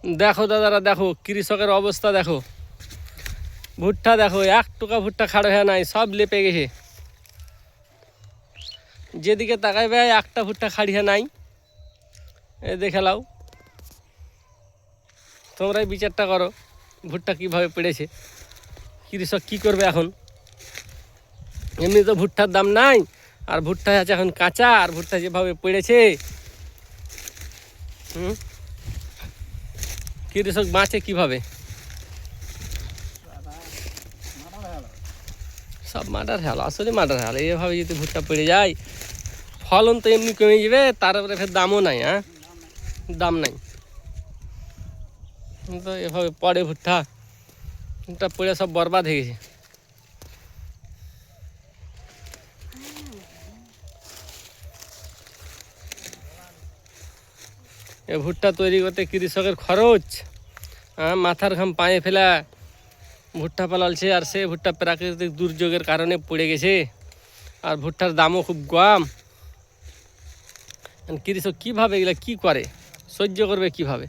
দেখো দাদারা, দেখো কৃষকের অবস্থা দেখো। ভুট্টা দেখো, এক টুকা ভুট্টা খাড়ো হয়ে নাই, সব লেপে গেছে। যেদিকে তাকাই ভাই একটা ভুট্টা খাড়িয়ে নাই। এ দেখে লাও, তোমরাই বিচারটা করো ভুট্টা কীভাবে পেড়েছে। কৃষক কী করবে এখন? এমনি তো ভুট্টার দাম নাই, আর ভুট্টা আছে এখন কাঁচা, আর ভুট্টা যেভাবে পেড়েছে কৃষক বাঁচে কীভাবে? সব মার্ডার হ্যালো, আসলে মার্ডার হ্যালো। এভাবে যদি ভুট্টা পেড়ে যায়, ফলন তো এমনি কমে যাবে, তারপরে ফের দামও নাই। হ্যাঁ, দাম নাই তো এভাবে পড়ে ভুট্টা পড়ে সব বরবাদ হয়ে গেছে। এ ভুট্টা তৈরি করতে কৃষকের খরচ, মাথার ঘাম পায়ে ফেলা ভুট্টা পালালছে, আর সে ভুট্টা প্রাকৃতিক দুর্যোগের কারণে পড়ে গেছে, আর ভুট্টার দামও খুব কম। কৃষক কীভাবে এগুলো কী করে, সহ্য করবে কীভাবে?